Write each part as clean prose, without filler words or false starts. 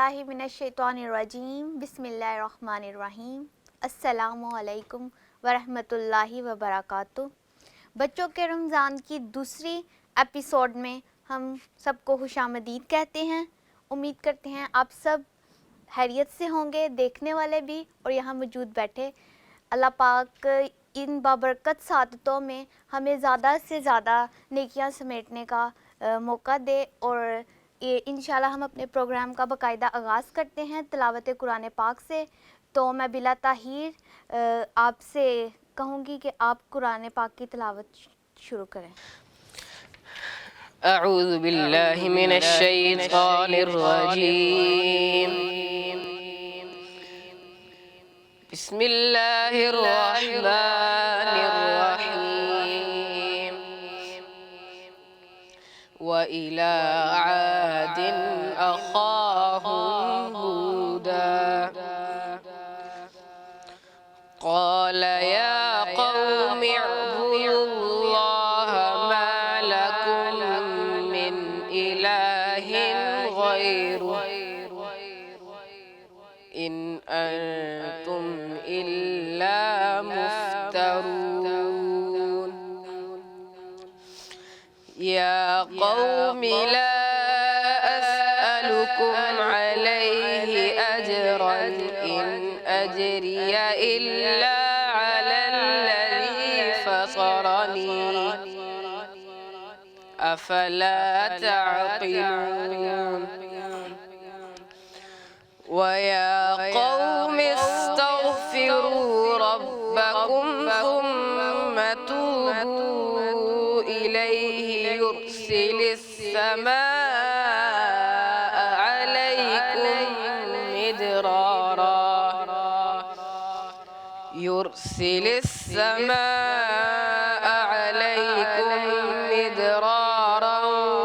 باللہ من الشیطان الرجیم بسم اللہ الرحمن الرحیم السلام علیکم ورحمۃ اللہ وبرکاتہ۔ بچوں کے رمضان کی دوسری ایپیسوڈ میں ہم سب کو خوش آمدید کہتے ہیں۔ امید کرتے ہیں آپ سب خیریت سے ہوں گے، دیکھنے والے بھی اور یہاں موجود بیٹھے۔ اللہ پاک ان بابرکت سعادتوں میں ہمیں زیادہ سے زیادہ نیکیاں سمیٹنے کا موقع دے، اور انشاءاللہ ہم اپنے پروگرام کا باقاعدہ آغاز کرتے ہیں تلاوت قرآن پاک سے۔ تو میں بلا تاخیر آپ سے کہوں گی کہ آپ قرآن پاک کی تلاوت شروع کریں۔ اعوذ باللہ من الشیطان الرجیم، بسم اللہ الرحمن الرحیم۔ وَإِلَىٰ عَادٍ أَخَاهُمْ هُودًا قَالَ يَا قَوْمِ اعْبُدُوا اللَّهَ مَا لَكُم مِّنْ إِلَٰهٍ غَيْرُهُ إِنْ أَنتُمْ إِلَّا مُفْتَرُونَ۔ يَا قَوْمِ لَا أَسْأَلُكُمْ عَلَيْهِ أَجْرًا إِنْ أَجْرِيَ إِلَّا عَلَى الَّذِي فَطَرَنِي أَفَلَا تَعْقِلُونَ۔ وَيَا قَوْمِ اسْتَغْفِرُوا رَبَّكُمْ ثُمَّ تُوبُوا إِلَيْهِ يُرْسِلِ السَّمَاءَ عَلَيْكُمْ مِدْرَارًا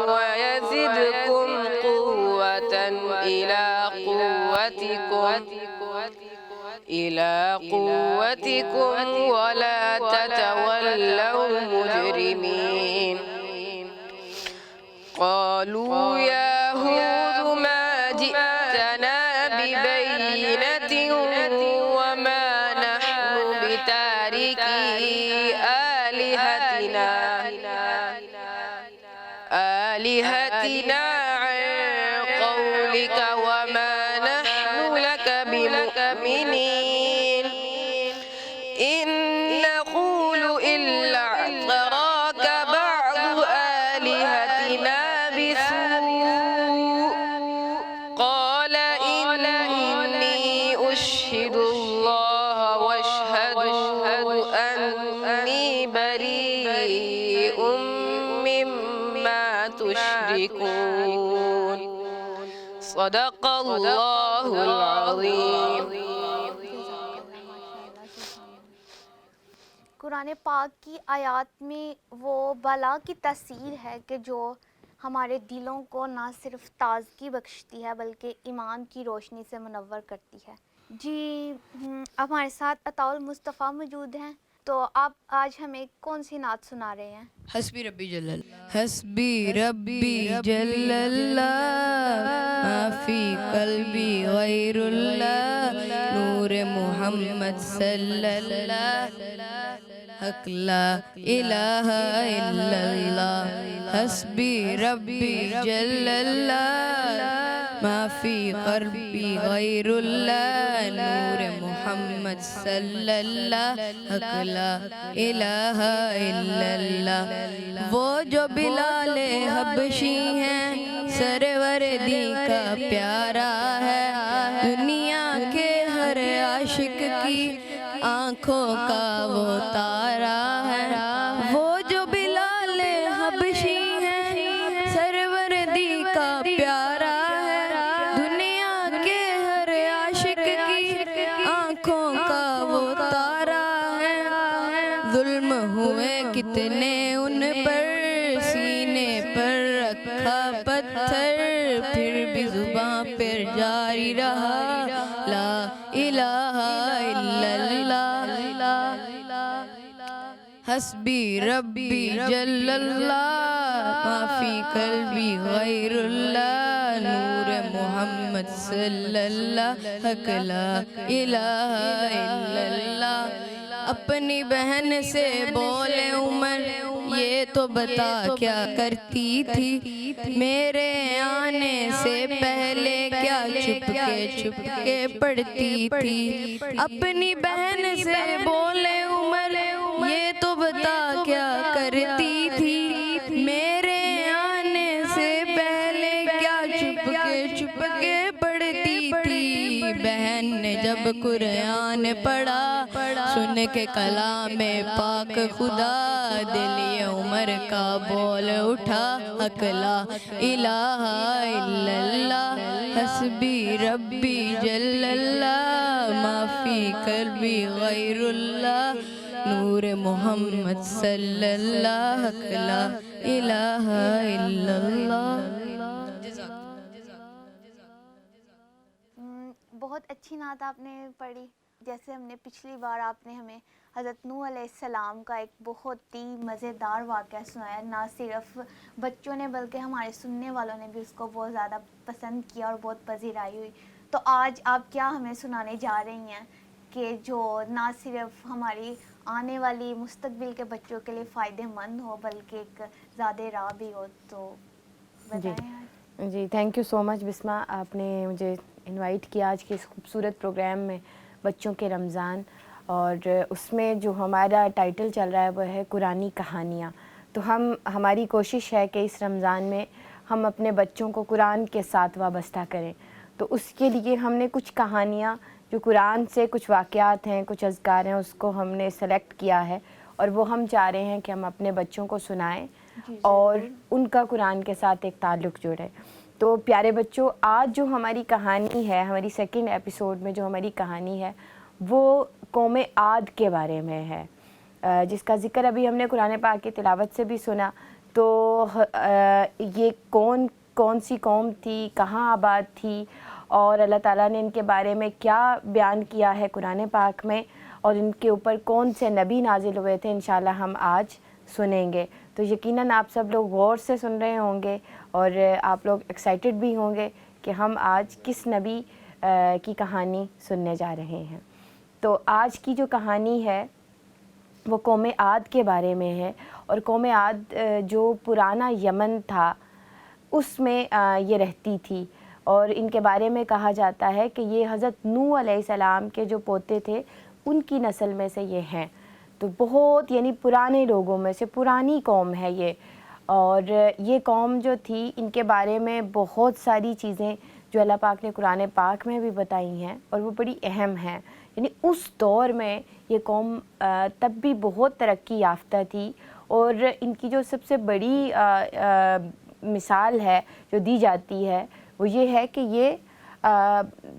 وَيَزِدْكُمْ قُوَّةً إِلَىٰ قُوَّتِكُمْ وَلَا تَتَوَلَّوْا مُجْرِمِينَ۔ قَالُوا يَا هُودُ مَا جِئْتَنَا بِبَيِّنَةٍ وَمَا نَحْنُ بِتَارِكِي آلِهَتِنَا عَن قَوْلِكَ وَمَا نَحْنُ لَكَ بِمُؤْمِنِينَ۔ إِن نَّقُولُ إِلَّا اعْتَرَاكَ بَعْضُ آلِهَتِنَا بِسُوءٍ قَالَ إِنِّي أُشْهِدُ اللَّهَ وَاشْهَدُوا أَنِّي بَرِيءٌ مِّمَّا تُشْرِكُونَ۔ صدق اللہ العظیم۔ قرآن پاک کی آیات میں وہ بلا کی تاثیر ہے کہ جو ہمارے دلوں کو نہ صرف تازگی بخشتی ہے بلکہ ایمان کی روشنی سے منور کرتی ہے۔ جی ہمارے ساتھ عطاء المصطفیٰ موجود ہیں، تو آپ آج ہمیں کون سی نعت سنا رہے ہیں؟ حسبی ربی جل اللہ، حسبی ربی جل اللہ، ما فی قلبی غیر اللہ، نور محمد صلی اللہ، حق لا الہ الا اللہ۔ حسبی ربی جل اللہ، ما فی قلبی غیر اللہ، نور محمد صلی اللہ، حق لا الہ الا اللہ۔ وہ جو بلال حبشی ہیں، سروردی کا پیارا ہے، دنیا کے ہر عاشق کی آنکھوں کا وہ تارا ہے۔ وہ جو بلال حبشی ہیں، سروردی کا پیارا ہے، دنیا کے ہر عاشق کی آنکھوں کا وہ تارا ہے۔ ظلم ہوئے کتنے ان پر، سینے پر رکھا پتھر، پھر بھی زباں پر جاری رہا لا الہ الا اللہ۔ حسبی ربی جل اللہ، ما فی قلبی غیر اللہ، نور محمد صلی اللہ حق لا الہ الا اللہ. اپنی بہن سے بولے عمر یہ تو بتا کیا کرتی تھی, میرے آنے سے پہلے کیا چھپ کے پڑھتی تھی. اپنی بہن سے بولے عمر یہ تو بتا کیا کرتی تھی, میرے آنے سے پہلے کیا چھپ کے پڑھتی تھی. بہن نے جب قرآن پڑھا سن کے کلام پاک خدا, دل یہ عمر کا بول اٹھا حق لا الہ الا اللہ. حسبی ربی جل اللہ ما فی قلبی غیر اللہ, نور محمد صلی اللہ حق لا الہ الا اللہ. بہت اچھی نعت آپ نے پڑھی. جیسے ہم نے پچھلی بار آپ نے ہمیں حضرت نوح علیہ السلام کا ایک بہت ہی مزیدار واقعہ سنایا, نہ صرف بچوں نے بلکہ ہمارے سننے والوں نے بھی اس کو بہت زیادہ پسند کیا اور بہت پذیرائی ہوئی. تو آج آپ کیا ہمیں سنانے جا رہی ہیں کہ جو نہ صرف ہماری آنے والی مستقبل کے بچوں کے لیے فائدہ مند ہو بلکہ ایک زیادہ راہ بھی ہو, تو بتائیں. جی تھینک یو سو مچ بسمہ, آپ نے مجھے انوائٹ کیا آج کے اس خوبصورت پروگرام میں بچوں کے رمضان, اور اس میں جو ہمارا ٹائٹل چل رہا ہے وہ ہے قرآنی کہانیاں. تو ہماری کوشش ہے کہ اس رمضان میں ہم اپنے بچوں کو قرآن کے ساتھ وابستہ کریں. تو اس کے لیے ہم نے کچھ کہانیاں جو قرآن سے کچھ واقعات ہیں, کچھ اذکار ہیں, اس کو ہم نے سلیکٹ کیا ہے اور وہ ہم چاہ رہے ہیں کہ ہم اپنے بچوں کو سنائیں اور ان کا قرآن کے ساتھ ایک تعلق جڑے. تو پیارے بچوں, آج جو ہماری کہانی ہے, ہماری سیکنڈ ایپیسوڈ میں جو ہماری کہانی ہے وہ قوم عاد کے بارے میں ہے, جس کا ذکر ابھی ہم نے قرآن پاک کی تلاوت سے بھی سنا. تو یہ کون سی قوم تھی, کہاں آباد تھی, اور اللہ تعالیٰ نے ان کے بارے میں کیا بیان کیا ہے قرآن پاک میں, اور ان کے اوپر کون سے نبی نازل ہوئے تھے, انشاءاللہ ہم آج سنیں گے. تو یقیناً آپ سب لوگ غور سے سن رہے ہوں گے اور آپ لوگ ایکسائٹڈ بھی ہوں گے کہ ہم آج کس نبی کی کہانی سننے جا رہے ہیں. تو آج کی جو کہانی ہے وہ قوم عاد کے بارے میں ہے, اور قوم عاد جو پرانا یمن تھا اس میں یہ رہتی تھی, اور ان کے بارے میں کہا جاتا ہے کہ یہ حضرت نوح علیہ السلام کے جو پوتے تھے ان کی نسل میں سے یہ ہیں. تو بہت یعنی پرانے لوگوں میں سے پرانی قوم ہے یہ, اور یہ قوم جو تھی ان کے بارے میں بہت ساری چیزیں جو اللہ پاک نے قرآن پاک میں بھی بتائی ہیں اور وہ بڑی اہم ہیں. یعنی اس دور میں یہ قوم تب بھی بہت ترقی یافتہ تھی, اور ان کی جو سب سے بڑی مثال ہے جو دی جاتی ہے وہ یہ ہے کہ یہ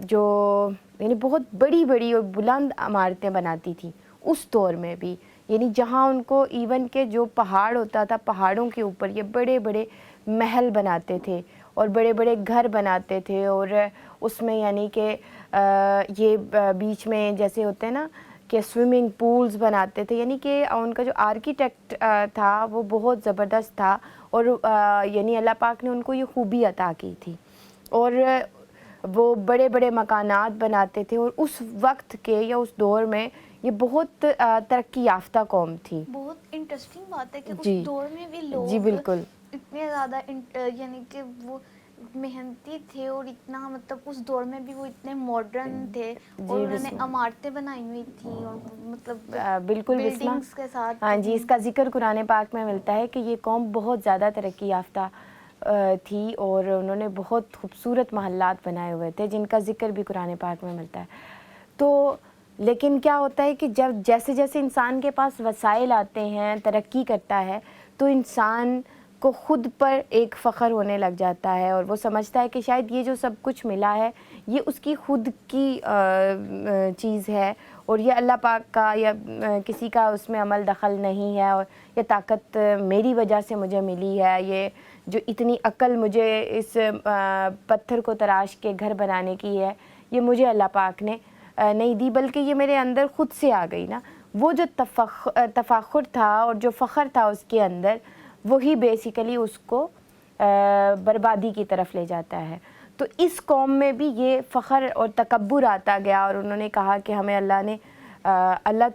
جو یعنی بہت بڑی بڑی اور بلند عمارتیں بناتی تھیں اس دور میں بھی. یعنی جہاں ان کو ایون کہ جو پہاڑ ہوتا تھا, پہاڑوں کے اوپر یہ بڑے بڑے محل بناتے تھے اور بڑے بڑے گھر بناتے تھے, اور اس میں یعنی کہ یہ بیچ میں جیسے ہوتے ہیں نا کہ سوئمنگ پولز بناتے تھے. یعنی کہ ان کا جو آرکیٹیکٹ تھا وہ بہت زبردست تھا, اور یعنی اللہ پاک نے ان کو یہ خوبی عطا کی تھی, اور وہ بڑے بڑے مکانات بناتے تھے. اور اس وقت کے یا اس دور میں یہ بہت ترقی یافتہ قوم تھی. بہت انٹرسٹنگ بات ہے کہ جی اس دور میں بھی لوگ جی بالکل اتنے زیادہ یعنی کہ وہ محنتی تھے, اور اتنا مطلب اس دور میں بھی وہ اتنے ماڈرن تھے, اور انہوں نے عمارتیں بنائی ہوئی تھیں اور مطلب بالکل بلڈنگز کے ساتھ. ہاں جی, اس کا ذکر قرآن پاک میں ملتا ہے کہ یہ قوم بہت زیادہ ترقی یافتہ تھی, اور انہوں نے بہت خوبصورت محلات بنائے ہوئے تھے جن کا ذکر بھی قرآن پاک میں ملتا ہے. تو لیکن کیا ہوتا ہے کہ جب جیسے جیسے انسان کے پاس وسائل آتے ہیں, ترقی کرتا ہے, تو انسان کو خود پر ایک فخر ہونے لگ جاتا ہے, اور وہ سمجھتا ہے کہ شاید یہ جو سب کچھ ملا ہے یہ اس کی خود کی چیز ہے, اور یہ اللہ پاک کا یا کسی کا اس میں عمل دخل نہیں ہے, اور یہ طاقت میری وجہ سے مجھے ملی ہے, یہ جو اتنی عقل مجھے اس پتھر کو تراش کے گھر بنانے کی ہے یہ مجھے اللہ پاک نے نہیں دی, بلکہ یہ میرے اندر خود سے آ گئی نا. وہ جو تفاخر تھا اور جو فخر تھا اس کے اندر, وہی بیسیکلی اس کو بربادی کی طرف لے جاتا ہے. تو اس قوم میں بھی یہ فخر اور تکبر آتا گیا، اور انہوں نے کہا کہ ہمیں اللہ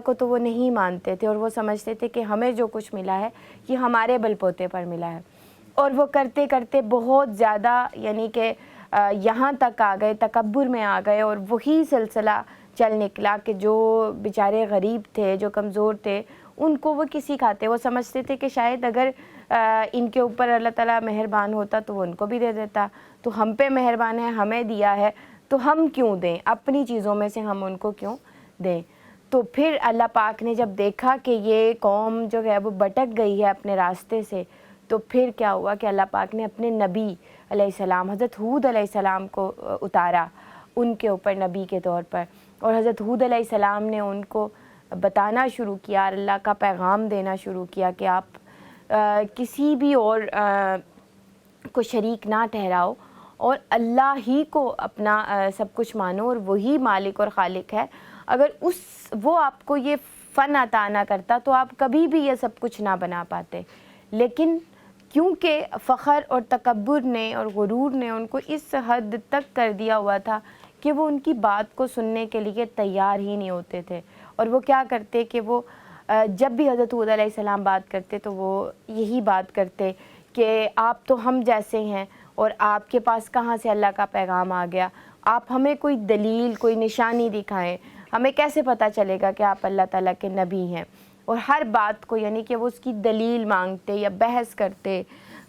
کو تو وہ نہیں مانتے تھے، اور وہ سمجھتے تھے کہ ہمیں جو کچھ ملا ہے یہ ہمارے بل پوتے پر ملا ہے، اور وہ کرتے کرتے بہت زیادہ یعنی کہ یہاں تک آ گئے، تکبر میں آ گئے، اور وہی سلسلہ چل نکلا کہ جو بیچارے غریب تھے، جو کمزور تھے، ان کو وہ کسی کھاتے، وہ سمجھتے تھے کہ شاید اگر ان کے اوپر اللہ تعالیٰ مہربان ہوتا تو وہ ان کو بھی دے دیتا، تو ہم پہ مہربان ہے، ہمیں دیا ہے تو ہم کیوں دیں، اپنی چیزوں میں سے ہم ان کو کیوں دیں۔ تو پھر اللہ پاک نے جب دیکھا کہ یہ قوم جو ہے وہ بھٹک گئی ہے اپنے راستے سے، تو پھر کیا ہوا کہ اللہ پاک نے اپنے نبی علیہ السلام حضرت ہود علیہ السلام کو اتارا ان کے اوپر نبی کے طور پر، اور حضرت ہود علیہ السلام نے ان کو بتانا شروع کیا، اللہ کا پیغام دینا شروع کیا کہ آپ کسی بھی اور کو شریک نہ ٹھہراؤ، اور اللہ ہی کو اپنا سب کچھ مانو، اور وہی مالک اور خالق ہے۔ اگر وہ آپ کو یہ فن عطا نہ کرتا تو آپ کبھی بھی یہ سب کچھ نہ بنا پاتے، لیکن کیونکہ فخر اور تکبر نے اور غرور نے ان کو اس حد تک کر دیا ہوا تھا کہ وہ ان کی بات کو سننے کے لیے تیار ہی نہیں ہوتے تھے، اور وہ کیا کرتے کہ وہ جب بھی حضرت ہود علیہ السلام بات کرتے تو وہ یہی بات کرتے کہ آپ تو ہم جیسے ہیں، اور آپ کے پاس کہاں سے اللہ کا پیغام آ گیا، آپ ہمیں کوئی دلیل، کوئی نشانی دکھائیں، ہمیں کیسے پتہ چلے گا کہ آپ اللہ تعالیٰ کے نبی ہیں۔ اور ہر بات کو یعنی کہ وہ اس کی دلیل مانگتے یا بحث کرتے۔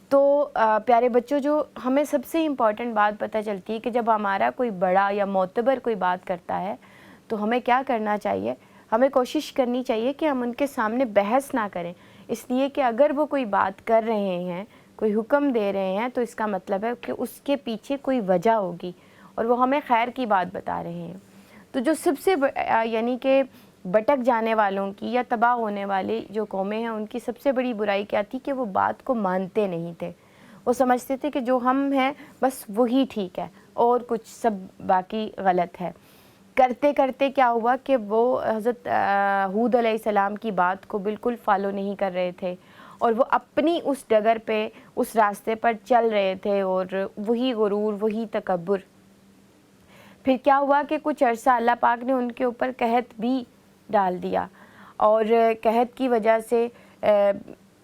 تو پیارے بچوں، جو ہمیں سب سے امپورٹنٹ بات پتہ چلتی ہے کہ جب ہمارا کوئی بڑا یا معتبر کوئی بات کرتا ہے تو ہمیں کیا کرنا چاہیے، ہمیں کوشش کرنی چاہیے کہ ہم ان کے سامنے بحث نہ کریں، اس لیے کہ اگر وہ کوئی بات کر رہے ہیں، کوئی حکم دے رہے ہیں، تو اس کا مطلب ہے کہ اس کے پیچھے کوئی وجہ ہوگی، اور وہ ہمیں خیر کی بات بتا رہے ہیں۔ تو جو سب سے یعنی کہ بھٹک جانے والوں کی یا تباہ ہونے والی جو قومیں ہیں، ان کی سب سے بڑی برائی کیا تھی کہ وہ بات کو مانتے نہیں تھے، وہ سمجھتے تھے کہ جو ہم ہیں بس وہی ٹھیک ہے اور کچھ سب باقی غلط ہے۔ کرتے کرتے کیا ہوا کہ وہ حضرت ہود علیہ السلام کی بات کو بالکل فالو نہیں کر رہے تھے، اور وہ اپنی اس ڈگر پہ، اس راستے پر چل رہے تھے، اور وہی غرور، وہی تکبر۔ پھر کیا ہوا کہ کچھ عرصہ اللہ پاک نے ان کے اوپر قحط بھی ڈال دیا، اور قحط کی وجہ سے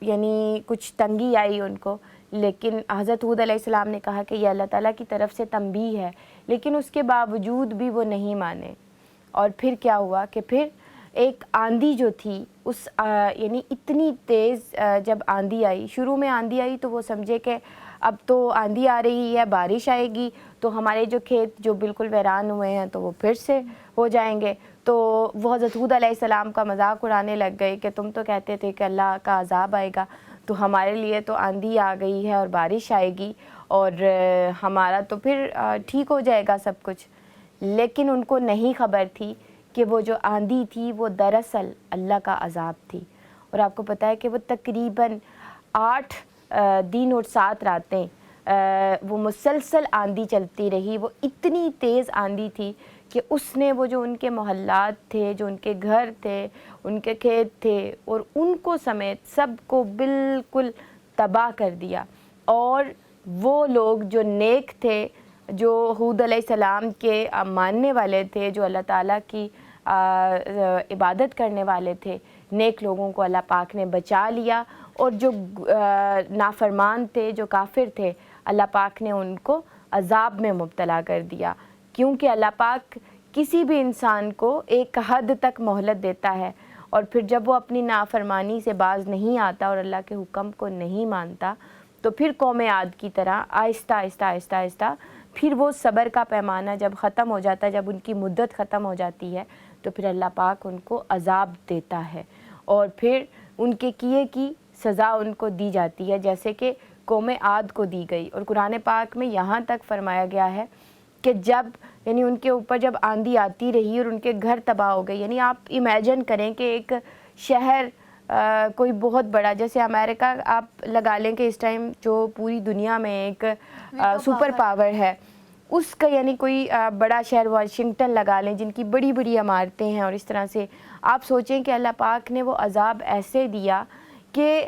یعنی کچھ تنگی آئی ان کو، لیکن حضرت ہود علیہ السلام نے کہا کہ یہ اللہ تعالیٰ کی طرف سے تنبیہ ہے، لیکن اس کے باوجود بھی وہ نہیں مانے۔ اور پھر کیا ہوا کہ پھر ایک آندھی جو تھی، اس یعنی اتنی تیز جب آندھی آئی، شروع میں آندھی آئی تو وہ سمجھے کہ اب تو آندھی آ رہی ہے، بارش آئے گی تو ہمارے جو کھیت جو بالکل ویران ہوئے ہیں تو وہ پھر سے ہو جائیں گے، تو وہ حضرت ہود علیہ السلام کا مذاق اڑانے لگ گئے کہ تم تو کہتے تھے کہ اللہ کا عذاب آئے گا، تو ہمارے لیے تو آندھی آ گئی ہے اور بارش آئے گی، اور ہمارا تو پھر ٹھیک ہو جائے گا سب کچھ۔ لیکن ان کو نہیں خبر تھی کہ وہ جو آندھی تھی وہ دراصل اللہ کا عذاب تھی، اور آپ کو پتہ ہے کہ وہ تقریباً 8 دن اور 7 راتیں وہ مسلسل آندھی چلتی رہی۔ وہ اتنی تیز آندھی تھی کہ اس نے وہ جو ان کے محلات تھے، جو ان کے گھر تھے، ان کے کھیت تھے، اور ان کو سمیت سب کو بالکل تباہ کر دیا۔ اور وہ لوگ جو نیک تھے، جو ہود علیہ السلام کے ماننے والے تھے، جو اللہ تعالیٰ کی عبادت کرنے والے تھے، نیک لوگوں کو اللہ پاک نے بچا لیا، اور جو نافرمان تھے، جو کافر تھے، اللہ پاک نے ان کو عذاب میں مبتلا کر دیا، کیونکہ اللہ پاک کسی بھی انسان کو ایک حد تک مہلت دیتا ہے، اور پھر جب وہ اپنی نافرمانی سے باز نہیں آتا اور اللہ کے حکم کو نہیں مانتا تو پھر قوم عاد کی طرح آہستہ آہستہ آہستہ آہستہ پھر وہ صبر کا پیمانہ جب ختم ہو جاتا ہے، جب ان کی مدت ختم ہو جاتی ہے تو پھر اللہ پاک ان کو عذاب دیتا ہے، اور پھر ان کے کیے کی سزا ان کو دی جاتی ہے، جیسے کہ قوم عاد کو دی گئی۔ اور قرآن پاک میں یہاں تک فرمایا گیا ہے کہ جب یعنی ان کے اوپر جب آندھی آتی رہی اور ان کے گھر تباہ ہو گئے، یعنی آپ امیجن کریں کہ ایک شہر کوئی بہت بڑا، جیسے امریکہ آپ لگا لیں کہ اس ٹائم جو پوری دنیا میں ایک سپر پاور ہے، اس کا یعنی کوئی بڑا شہر، واشنگٹن لگا لیں، جن کی بڑی بڑی عمارتیں ہیں، اور اس طرح سے آپ سوچیں کہ اللہ پاک نے وہ عذاب ایسے دیا کہ